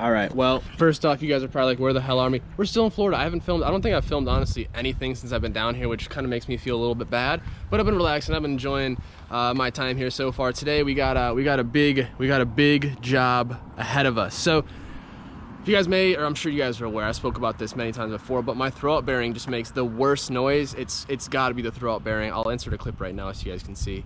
All right, well, first off, you guys are probably like, where the hell are we? We're still in Florida. I don't think I've filmed, honestly, anything since I've been down here, which kind of makes me feel a little bit bad. But I've been relaxing. I've been enjoying my time here so far. Today, we got a big job ahead of us. So, if you guys may, or I'm sure you guys are aware, I spoke about this many times before, but my throwout bearing just makes the worst noise. It's got to be the throwout bearing. I'll insert a clip right now so you guys can see.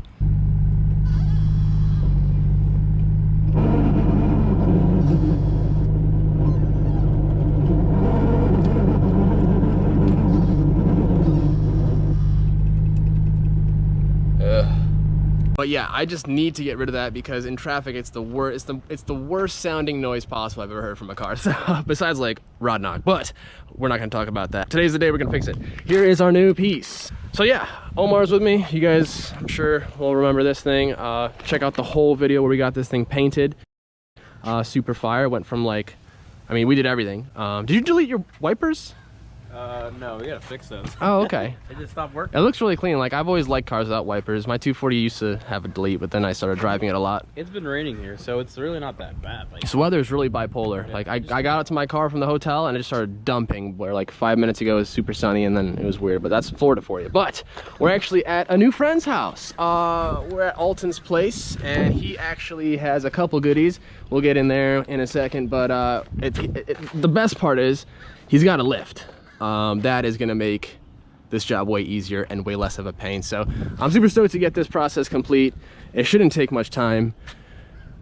But yeah, I just need to get rid of that because in traffic it's the worst. It's the worst sounding noise possible I've ever heard from a car. So besides like rod knock, but we're not gonna talk about that. Today's the day we're gonna fix it. Here is our new piece. So yeah, Omar's with me. You guys, I'm sure will remember this thing. Check out the whole video where we got this thing painted. Super fire. Went from like, I mean, we did everything. Did you delete your wipers? No, we gotta fix those. Oh, okay. It just stopped working. It looks really clean. Like, I've always liked cars without wipers. My 240 used to have a delete, but then I started driving it a lot. It's been raining here, so it's really not that bad. Like, This weather is really bipolar. Like, I got out to my car from the hotel and it just started dumping, where like 5 minutes ago it was super sunny and then it was weird, but that's Florida for you. But we're actually at a new friend's house. We're at Alton's place and he actually has a couple goodies. We'll get in there in a second, but the best part is he's got a lift. That is gonna make this job way easier and way less of a pain. So I'm super stoked to get this process complete. It shouldn't take much time.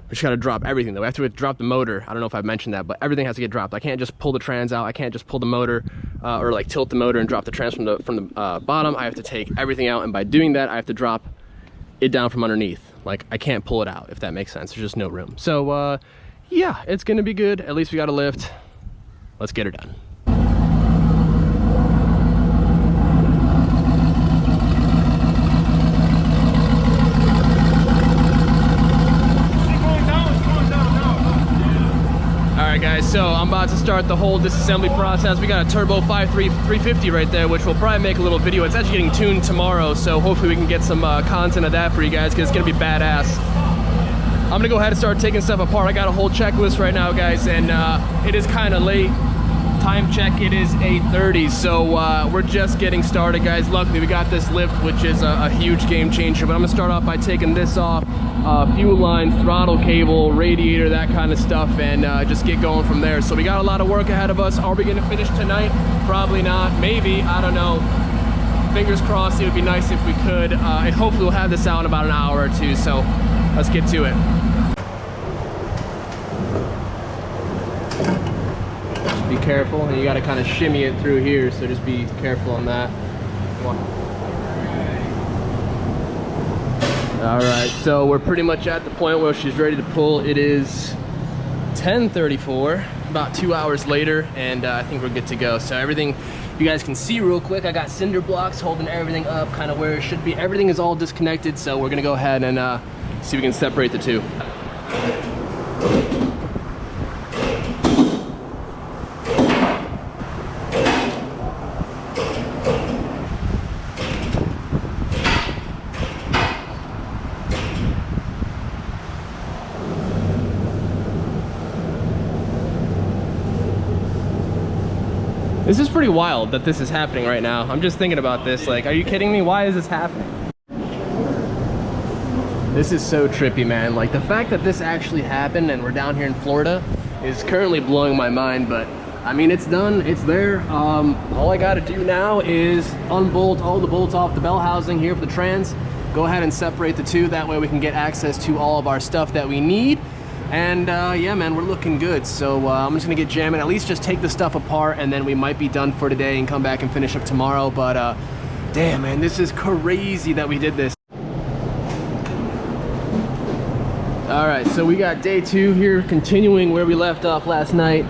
We just gotta drop everything though. We have to drop the motor. I don't know if I've mentioned that, but everything has to get dropped. I can't just pull the trans out. I can't just pull the motor or like tilt the motor and drop the trans from the bottom. I have to take everything out, and by doing that I have to drop it down from underneath. Like, I can't pull it out, if that makes sense. There's just no room. So yeah, it's gonna be good. At least we got a lift. Let's get her done. Alright guys, so I'm about to start the whole disassembly process. We got a turbo 350 right there, which will probably make a little video. It's actually getting tuned tomorrow, so hopefully we can get some content of that for you guys, because it's gonna be badass. I'm gonna go ahead and start taking stuff apart. I got a whole checklist right now, guys, and it is kind of late. Time check, it is 8:30, so we're just getting started, guys. Luckily we got this lift, which is a huge game changer, but I'm gonna start off by taking this off. Fuel line, throttle cable, radiator, that kind of stuff, and just get going from there. So we got a lot of work ahead of us. Are we gonna finish tonight? Probably not, maybe, I don't know. Fingers crossed, it would be nice if we could, and hopefully we'll have this out in about an hour or two, so let's get to it. Just be careful, and you gotta kind of shimmy it through here, so just be careful on that. Come on. All right, so we're pretty much at the point where she's ready to pull. It is 10:34, about 2 hours later, and I think we're good to go. So everything, you guys can see real quick, I got cinder blocks holding everything up kind of where it should be. Everything is all disconnected, so we're gonna go ahead and see if we can separate the two. This is pretty wild that this is happening right now. I'm just thinking about this, like, are you kidding me? Why is this happening? This is so trippy, man. Like, the fact that this actually happened and we're down here in Florida is currently blowing my mind, but I mean, it's done, it's there. All I gotta do now is unbolt all the bolts off the bell housing here for the trans, go ahead and separate the two, that way we can get access to all of our stuff that we need. And yeah, man, we're looking good. So I'm just gonna get jamming, at least just take the stuff apart, and then we might be done for today and come back and finish up tomorrow. But damn, man, this is crazy that we did this. All right, so we got day 2 here, continuing where we left off last night.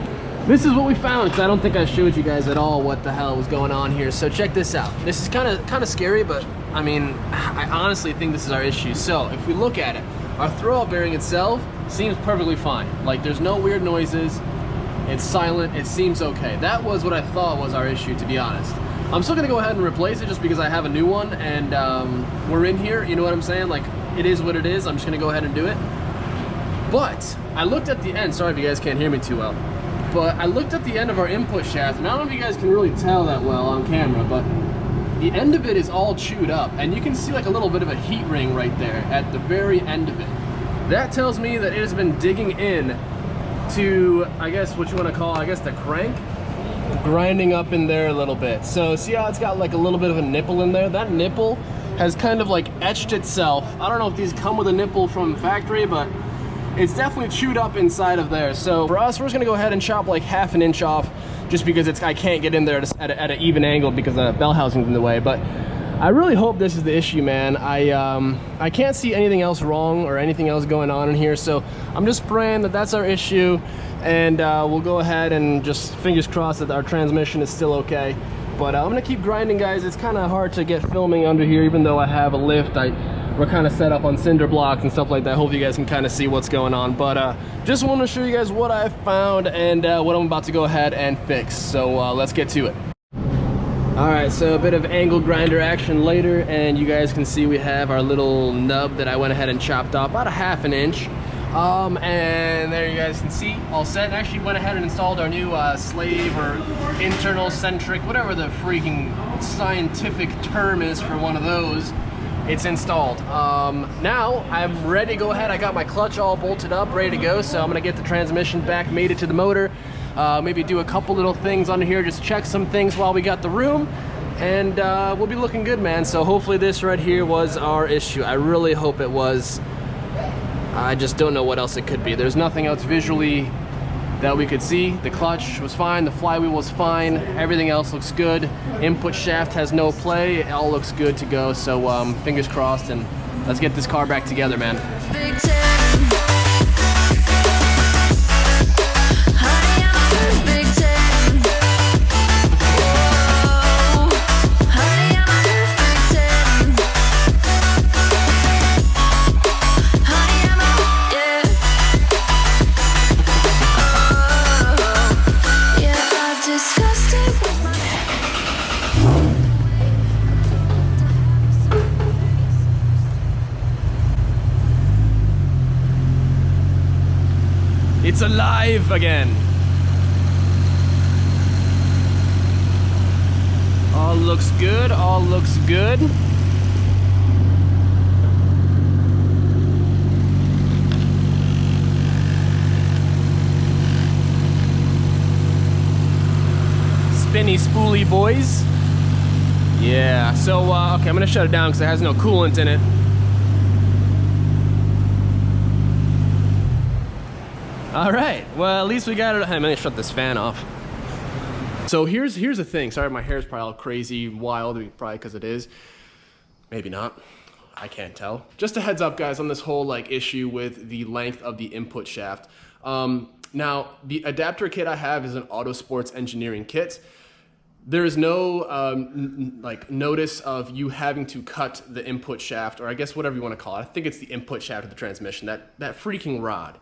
This is what we found, because I don't think I showed you guys at all what the hell was going on here. So check this out. This is kind of scary, but I mean, I honestly think this is our issue. So if we look at it, our throwout bearing itself seems perfectly fine. Like, there's no weird noises, it's silent, it seems okay. That was what I thought was our issue, to be honest. I'm still gonna go ahead and replace it just because I have a new one, and we're in here, you know what I'm saying? Like, it is what it is, I'm just gonna go ahead and do it. But I looked at the end, sorry if you guys can't hear me too well, but I looked at the end of our input shaft, and I don't know if you guys can really tell that well on camera, but the end of it is all chewed up, and you can see like a little bit of a heat ring right there at the very end of it. That tells me that it has been digging in to, I guess what you want to call, I guess the crank, grinding up in there a little bit. So see how it's got like a little bit of a nipple in there? That nipple has kind of like etched itself. I don't know if these come with a nipple from factory, but it's definitely chewed up inside of there. So for us, we're just gonna go ahead and chop like ½ inch off, just because I can't get in there at an even angle because the bell housing's in the way. But I really hope this is the issue, man. I can't see anything else wrong or anything else going on in here, so I'm just praying that that's our issue, and we'll go ahead and just fingers crossed that our transmission is still okay. But I'm gonna keep grinding, guys. It's kind of hard to get filming under here, even though I have a lift. We're kind of set up on cinder blocks and stuff like that. Hope you guys can kind of see what's going on. But just want to show you guys what I found and what I'm about to go ahead and fix. So let's get to it. All right, so a bit of angle grinder action later, and you guys can see we have our little nub that I went ahead and chopped off about ½ inch. And there you guys can see, all set. And actually went ahead and installed our new slave or internal centric, whatever the freaking scientific term is for one of those. It's installed. Now I'm ready to go ahead. I got my clutch all bolted up, ready to go. So I'm gonna get the transmission back, made it to the motor. Maybe do a couple little things under here, just check some things while we got the room, and we'll be looking good, man. So hopefully this right here was our issue. I really hope it was. I just don't know what else it could be. There's nothing else visually that we could see. The clutch was fine, the flywheel was fine, everything else looks good. Input shaft has no play, it all looks good to go. So fingers crossed, and let's get this car back together, man. It's alive again. All looks good, all looks good. Spinny spoolie boys. Yeah, so okay, I'm gonna shut it down because it has no coolant in it. All right, well, at least we got it. I'm gonna shut this fan off. So here's the thing. Sorry, my hair's probably all crazy, wild, probably because it is. Maybe not, I can't tell. Just a heads up, guys, on this whole like issue with the length of the input shaft. Now, the adapter kit I have is an Auto Sports Engineering kit. There is no like notice of you having to cut the input shaft, or I guess whatever you want to call it. I think it's the input shaft of the transmission, that freaking rod.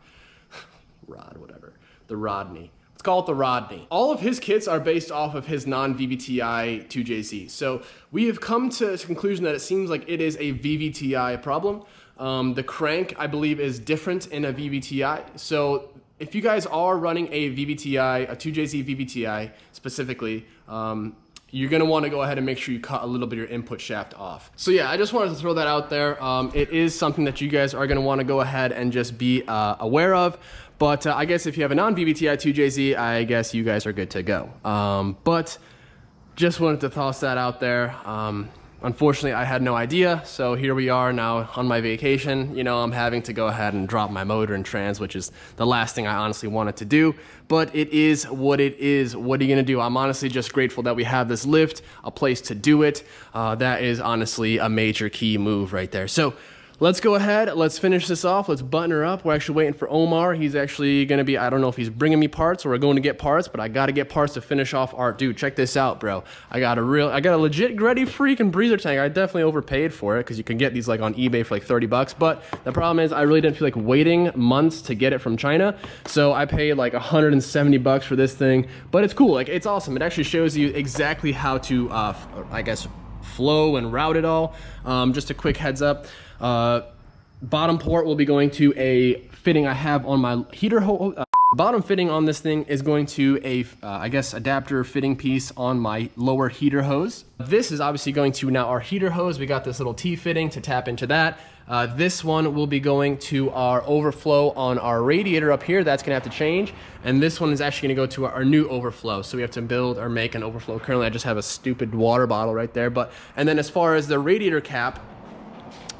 Whatever, the Rodney. Let's call it the Rodney. All of his kits are based off of his non-VVTi 2JZ. So we have come to the conclusion that it seems like it is a VVTi problem. The crank, I believe, is different in a VVTi. So if you guys are running a VVTi, a 2JZ VVTi specifically, you're gonna wanna go ahead and make sure you cut a little bit of your input shaft off. So yeah, I just wanted to throw that out there. It is something that you guys are gonna wanna go ahead and just be aware of. But I guess if you have a non-VVTi 2JZ, I guess you guys are good to go. But just wanted to toss that out there. Unfortunately, I had no idea, so here we are now on my vacation. You know, I'm having to go ahead and drop my motor and trans, which is the last thing I honestly wanted to do, but it is what it is. What are you gonna do? I'm honestly just grateful that we have this lift, a place to do it. That is honestly a major key move right there. So let's go ahead, let's finish this off, let's button her up. We're actually waiting for Omar. He's actually gonna be, I don't know if he's bringing me parts or we're going to get parts, but I gotta get parts to finish off our, dude, check this out, bro. I got a legit Greddy freaking breather tank. I definitely overpaid for it because you can get these like on eBay for like 30 bucks, but the problem is I really didn't feel like waiting months to get it from China. So I paid like 170 bucks for this thing, but it's cool, like it's awesome. It actually shows you exactly how to, I guess, flow and route it all. Just a quick heads up. bottom port will be going to a fitting I have on my heater hose. Bottom fitting on this thing is going to a, I guess, adapter fitting piece on my lower heater hose. This is obviously going to now our heater hose. We got this little T fitting to tap into that. This one will be going to our overflow on our radiator up here. That's gonna have to change. And this one is actually gonna go to our new overflow. So we have to build or make an overflow. Currently, I just have a stupid water bottle right there. And then as far as the radiator cap,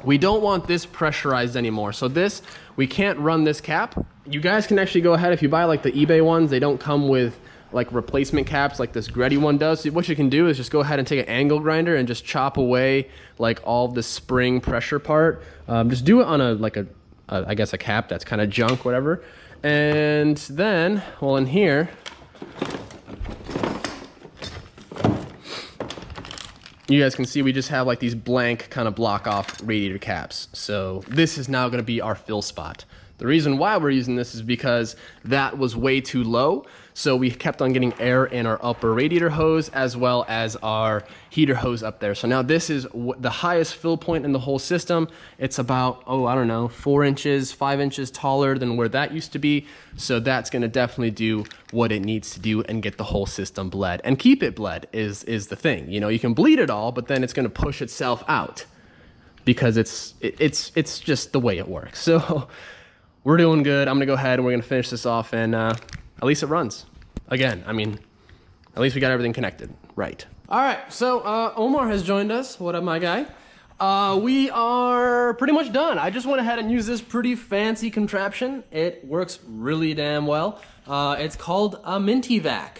we don't want this pressurized anymore. So this, we can't run this cap. You guys can actually go ahead, if you buy like the eBay ones, they don't come with like replacement caps like this Greddy one does. So what you can do is just go ahead and take an angle grinder and just chop away like all the spring pressure part. Just do it on I guess a cap that's kind of junk, whatever. And then, well, in here, you guys can see we just have like these blank kind of block off radiator caps. So this is now gonna be our fill spot. The reason why we're using this is because that was way too low. So we kept on getting air in our upper radiator hose as well as our heater hose up there. So now this is the highest fill point in the whole system. It's about, oh, I don't know, 4 inches, 5 inches taller than where that used to be. So that's gonna definitely do what it needs to do and get the whole system bled. And keep it bled is the thing. You know, you can bleed it all, but then it's gonna push itself out because it's just the way it works. So we're doing good. I'm gonna go ahead and we're gonna finish this off, and at least it runs. Again, I mean, at least we got everything connected, right? All right, so Omar has joined us. What up, my guy? We are pretty much done. I just went ahead and used this pretty fancy contraption. It works really damn well. It's called a Mintivac.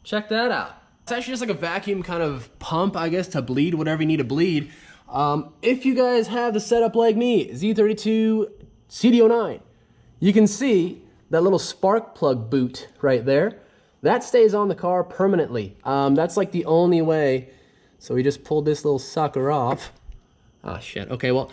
Check that out. It's actually just like a vacuum kind of pump, I guess, to bleed whatever you need to bleed. If you guys have the setup like me, Z32 CD09, you can see that little spark plug boot right there. That stays on the car permanently. That's like the only way. So we just pulled this little sucker off. Oh shit, okay, well,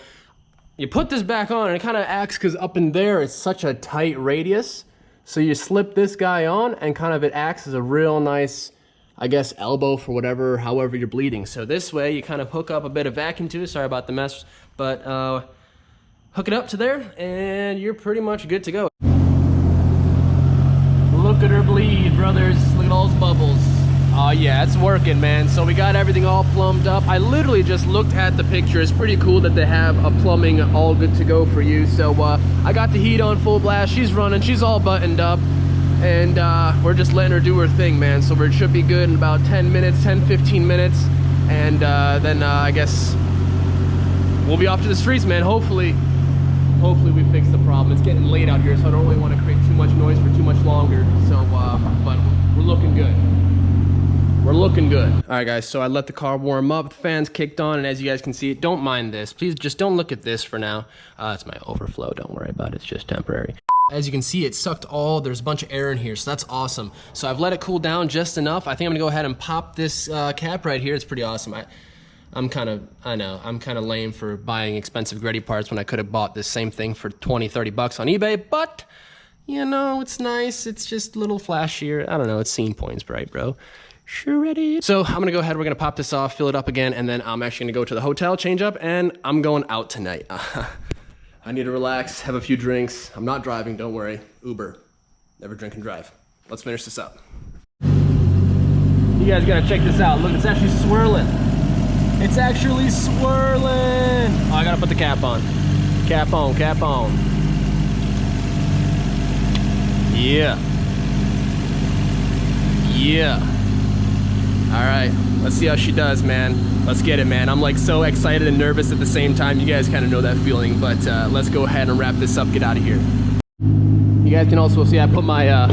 you put this back on and it kind of acts, because up in there it's such a tight radius. So you slip this guy on and kind of it acts as a real nice, I guess, elbow for whatever, however you're bleeding. So this way you kind of hook up a bit of vacuum to it. Sorry about the mess, but hook it up to there and you're pretty much good to go. Look at her bleed, brothers. Look at all those bubbles. Oh yeah, it's working, man. So we got everything all plumbed up. I literally just looked at the picture. It's pretty cool that they have a plumbing all good to go for you. So I got the heat on full blast. She's running, she's all buttoned up. And we're just letting her do her thing, man. So it should be good in about 10 minutes, 10, 15 minutes. And then I guess we'll be off to the streets, man. Hopefully we fix the problem. It's getting late out here, so I don't really want to create too much noise for too much longer. So, but we're looking good. We're looking good. All right, guys, so I let the car warm up. The fans kicked on, and as you guys can see, don't mind this. Please just don't look at this for now. It's my overflow. Don't worry about it. It's just temporary. As you can see, it sucked there's a bunch of air in here, so that's awesome. So I've let it cool down just enough. I think I'm gonna go ahead and pop this cap right here. It's pretty awesome. I'm kind of lame for buying expensive Greddy parts when I could have bought this same thing for 20, 30 bucks on eBay, but you know, it's nice. It's just a little flashier. I don't know, it's scene points, right, bro? Sure ready. So I'm gonna go ahead, we're gonna pop this off, fill it up again, and then I'm actually gonna go to the hotel, change up, and I'm going out tonight. I need to relax, have a few drinks. I'm not driving, don't worry. Uber, never drink and drive. Let's finish this up. You guys gotta check this out. Look, it's actually swirling. It's actually swirling. Oh, I gotta put the cap on. Cap on, cap on. Yeah. Yeah. All right, let's see how she does, man. Let's get it, man. I'm like so excited and nervous at the same time. You guys kind of know that feeling, but let's go ahead and wrap this up, get out of here. You guys can also see I put my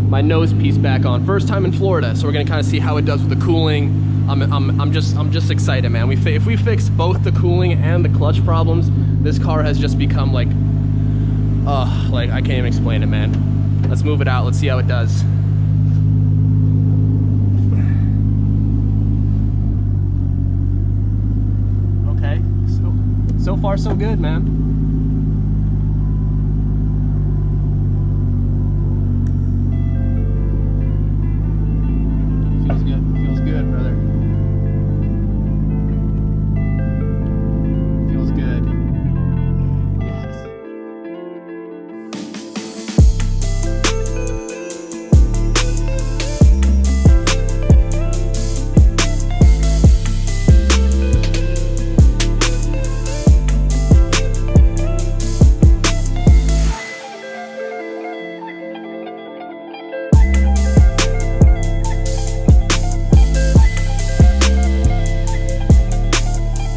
my nose piece back on. First time in Florida, so we're gonna kind of see how it does with the cooling. I'm just excited, man. If we fix both the cooling and the clutch problems, this car has just become like I can't even explain it, man. Let's move it out. Let's see how it does. Okay, so far so good, man.